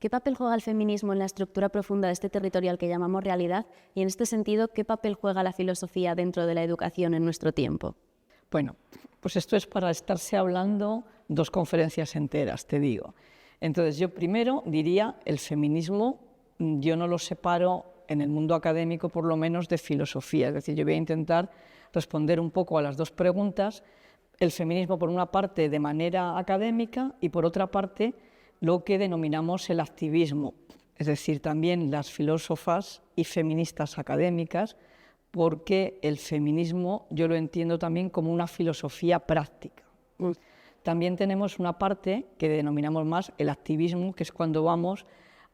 ¿Qué papel juega el feminismo en la estructura profunda de este territorial que llamamos realidad? Y en este sentido, ¿qué papel juega la filosofía dentro de la educación en nuestro tiempo? Bueno, pues esto es para estarse hablando 2 conferencias enteras, te digo. Entonces, yo primero diría, el feminismo, yo no lo separo en el mundo académico, por lo menos, de filosofía. Es decir, yo voy a intentar responder un poco a las 2 preguntas. El feminismo, por una parte, de manera académica, y por otra parte, lo que denominamos el activismo. Es decir, también las filósofas y feministas académicas, porque el feminismo yo lo entiendo también como una filosofía práctica. También tenemos una parte que denominamos más el activismo, que es cuando vamos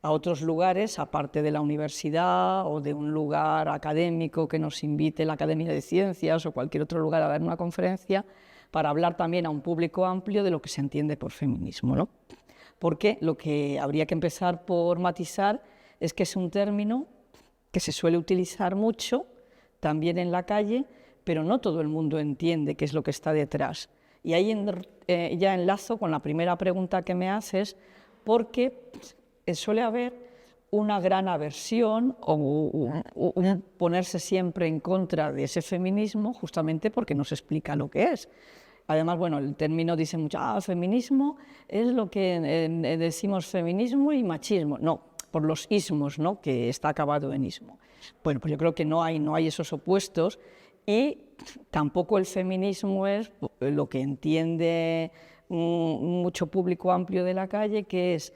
a otros lugares, aparte de la universidad o de un lugar académico que nos invite la Academia de Ciencias o cualquier otro lugar a dar una conferencia, para hablar también a un público amplio de lo que se entiende por feminismo, ¿no? Porque lo que habría que empezar por matizar es que es un término que se suele utilizar mucho, también en la calle, pero no todo el mundo entiende qué es lo que está detrás. Y ahí ya enlazo con la primera pregunta que me haces, porque suele haber una gran aversión o un ponerse siempre en contra de ese feminismo, justamente porque no se explica lo que es. Además, bueno, el término dice mucho, feminismo es lo que decimos feminismo y machismo. No, por los ismos, ¿no?, que está acabado en ismo. Bueno, pues yo creo que no hay esos opuestos, y tampoco el feminismo es lo que entiende mucho público amplio de la calle, que es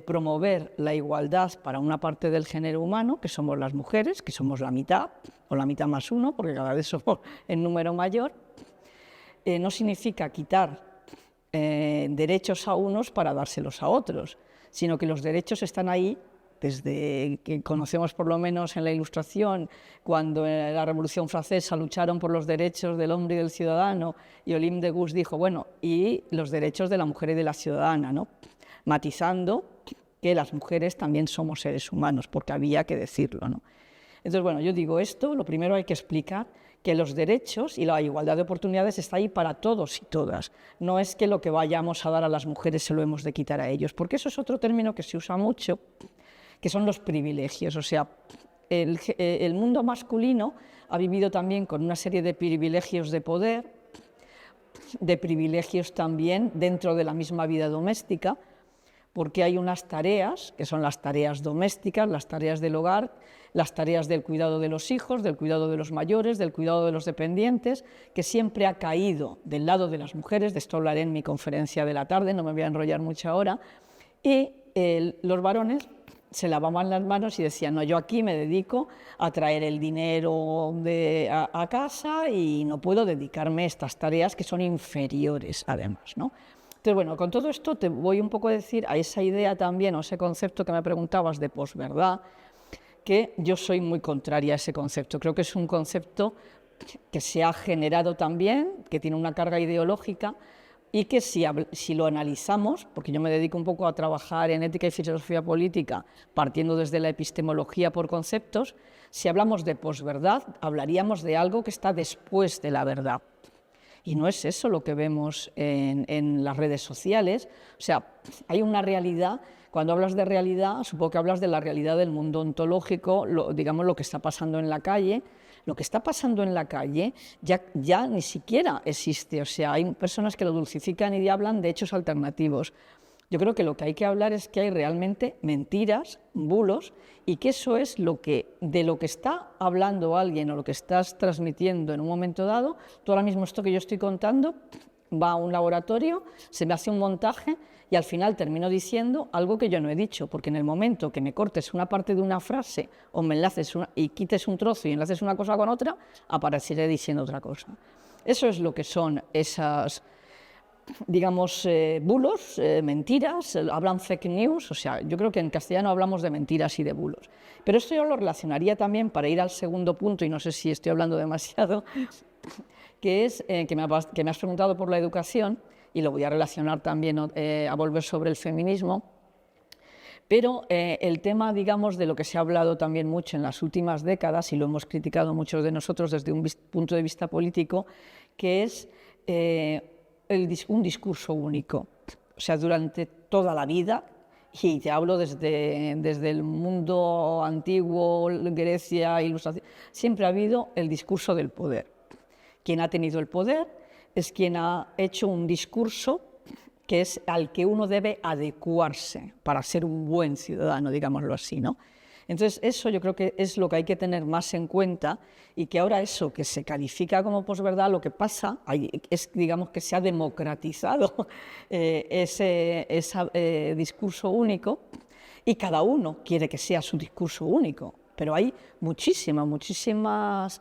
promover la igualdad para una parte del género humano, que somos las mujeres, que somos la mitad, o la mitad más uno, porque cada vez somos en número mayor. No significa quitar derechos a unos para dárselos a otros, sino que los derechos están ahí desde que conocemos, por lo menos en la Ilustración, cuando en la Revolución Francesa lucharon por los derechos del hombre y del ciudadano, y Olympe de Gouges dijo, bueno, y los derechos de la mujer y de la ciudadana, ¿no?, matizando que las mujeres también somos seres humanos, porque había que decirlo, ¿no? Entonces, bueno, yo digo esto, lo primero hay que explicar que los derechos y la igualdad de oportunidades está ahí para todos y todas. No es que lo que vayamos a dar a las mujeres se lo hemos de quitar a ellos, porque eso es otro término que se usa mucho, que son los privilegios. O sea, el mundo masculino ha vivido también con una serie de privilegios de poder, de privilegios también dentro de la misma vida doméstica, porque hay unas tareas, que son las tareas domésticas, las tareas del hogar, las tareas del cuidado de los hijos, del cuidado de los mayores, del cuidado de los dependientes, que siempre ha caído del lado de las mujeres. De esto hablaré en mi conferencia de la tarde, no me voy a enrollar mucho ahora, y los varones se lavaban las manos y decían, no, yo aquí me dedico a traer el dinero a casa y no puedo dedicarme a estas tareas que son inferiores además, ¿no? Entonces, bueno, con todo esto te voy un poco a decir a esa idea también, o ese concepto que me preguntabas de posverdad, que yo soy muy contraria a ese concepto. Creo que es un concepto que se ha generado también, que tiene una carga ideológica, y que si lo analizamos, porque yo me dedico un poco a trabajar en ética y filosofía política, partiendo desde la epistemología por conceptos, si hablamos de posverdad, hablaríamos de algo que está después de la verdad. Y no es eso lo que vemos en las redes sociales. O sea, hay una realidad. Cuando hablas de realidad, supongo que hablas de la realidad del mundo ontológico, digamos lo que está pasando en la calle. Lo que está pasando en la calle ya ni siquiera existe. O sea, hay personas que lo dulcifican y hablan de hechos alternativos. Yo creo que lo que hay que hablar es que hay realmente mentiras, bulos, y que eso es de lo que está hablando alguien o lo que estás transmitiendo en un momento dado. Tú ahora mismo esto que yo estoy contando va a un laboratorio, se me hace un montaje y al final termino diciendo algo que yo no he dicho, porque en el momento que me cortes una parte de una frase o me enlaces y quites un trozo y enlaces una cosa con otra, apareceré diciendo otra cosa. Eso es lo que son esas, digamos, bulos, mentiras, hablan fake news. O sea, yo creo que en castellano hablamos de mentiras y de bulos. Pero esto yo lo relacionaría también, para ir al segundo punto, y no sé si estoy hablando demasiado, que es que me has preguntado por la educación, y lo voy a relacionar también a volver sobre el feminismo. Pero el tema, digamos, de lo que se ha hablado también mucho en las últimas décadas, y lo hemos criticado muchos de nosotros desde un punto de vista político, que es un discurso único. O sea, durante toda la vida, Y te hablo desde el mundo antiguo, Grecia, Ilustración, siempre ha habido el discurso del poder. Quien ha tenido el poder es quien ha hecho un discurso que es al que uno debe adecuarse para ser un buen ciudadano, digámoslo así, ¿no? Entonces, eso yo creo que es lo que hay que tener más en cuenta, y que ahora eso que se califica como posverdad, lo que pasa es, digamos, que se ha democratizado ese discurso único, y cada uno quiere que sea su discurso único, pero hay muchísimas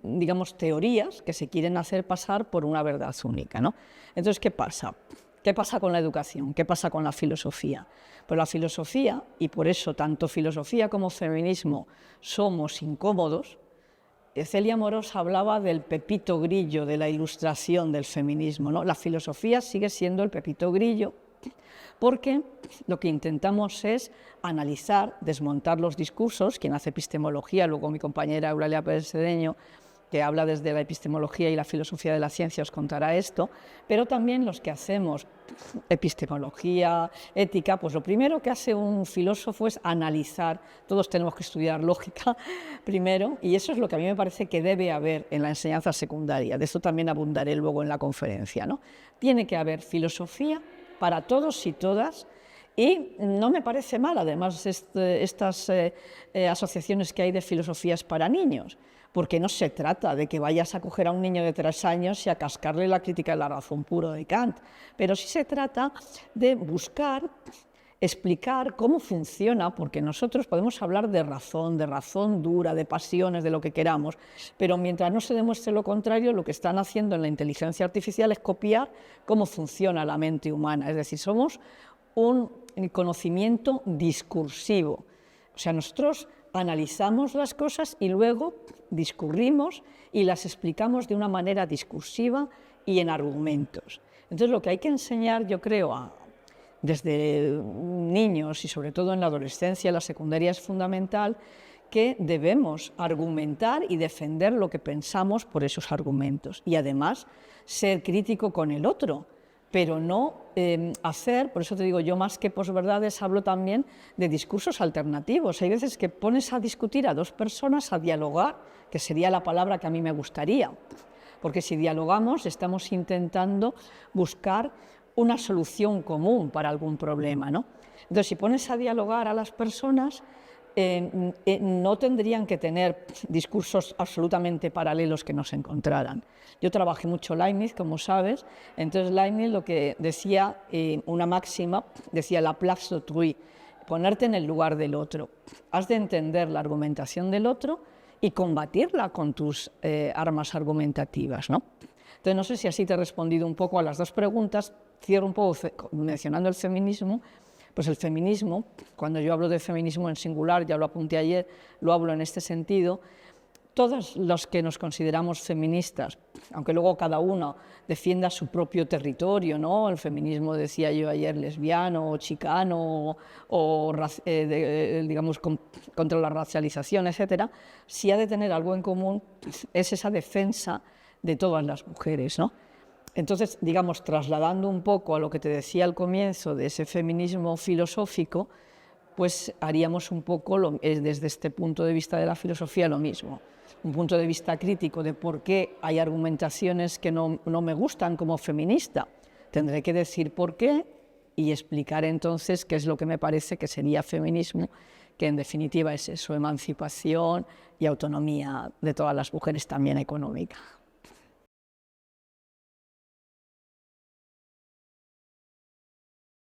digamos, teorías que se quieren hacer pasar por una verdad única, ¿no? Entonces, ¿qué pasa? ¿Qué pasa con la educación? ¿Qué pasa con la filosofía? Pues la filosofía, y por eso tanto filosofía como feminismo somos incómodos. Celia Amorós hablaba del pepito grillo de la ilustración del feminismo, ¿no? La filosofía sigue siendo el pepito grillo, porque lo que intentamos es analizar, desmontar los discursos. Quien hace epistemología, luego mi compañera Eulalia Pérez Cedeño, que habla desde la epistemología y la filosofía de la ciencia, os contará esto, pero también los que hacemos epistemología, ética, pues lo primero que hace un filósofo es analizar. Todos tenemos que estudiar lógica primero, y eso es lo que a mí me parece que debe haber en la enseñanza secundaria. De esto también abundaré luego en la conferencia, ¿no? Tiene que haber filosofía para todos y todas, y no me parece mal, además, estas asociaciones que hay de filosofías para niños, porque no se trata de que vayas a coger a un niño de 3 años y a cascarle la crítica de la razón puro de Kant, pero sí se trata de buscar explicar cómo funciona, porque nosotros podemos hablar de razón dura, de pasiones, de lo que queramos, pero mientras no se demuestre lo contrario, lo que están haciendo en la inteligencia artificial es copiar cómo funciona la mente humana. Es decir, somos un conocimiento discursivo. O sea, nosotros analizamos las cosas y luego discurrimos y las explicamos de una manera discursiva y en argumentos. Entonces, lo que hay que enseñar, yo creo, desde niños y sobre todo en la adolescencia, la secundaria, es fundamental que debemos argumentar y defender lo que pensamos por esos argumentos, y además ser crítico con el otro, pero no hacer, por eso te digo, yo más que posverdades hablo también de discursos alternativos. Hay veces que pones a discutir a dos personas, a dialogar, que sería la palabra que a mí me gustaría, porque si dialogamos estamos intentando buscar una solución común para algún problema, ¿no? Entonces, si pones a dialogar a las personas, no tendrían que tener discursos absolutamente paralelos que no se encontraran. Yo trabajé mucho Leibniz, como sabes, entonces Leibniz lo que decía, una máxima, decía la place d'autrui, ponerte en el lugar del otro. Has de entender la argumentación del otro y combatirla con tus armas argumentativas, ¿no? Entonces, no sé si así te he respondido un poco a las dos preguntas. Cierro un poco mencionando el feminismo. Pues el feminismo, cuando yo hablo de feminismo en singular, ya lo apunté ayer, lo hablo en este sentido. Todos los que nos consideramos feministas, aunque luego cada uno defienda su propio territorio, ¿no? El feminismo, decía yo ayer, lesbiano o chicano, o digamos, contra la racialización, etcétera, si ha de tener algo en común, es esa defensa de todas las mujeres, ¿no? Entonces, digamos, trasladando un poco a lo que te decía al comienzo de ese feminismo filosófico, pues haríamos un poco, desde este punto de vista de la filosofía, lo mismo. Un punto de vista crítico de por qué hay argumentaciones que no me gustan como feminista. Tendré que decir por qué y explicar entonces qué es lo que me parece que sería feminismo, que en definitiva es eso, emancipación y autonomía de todas las mujeres, también económica.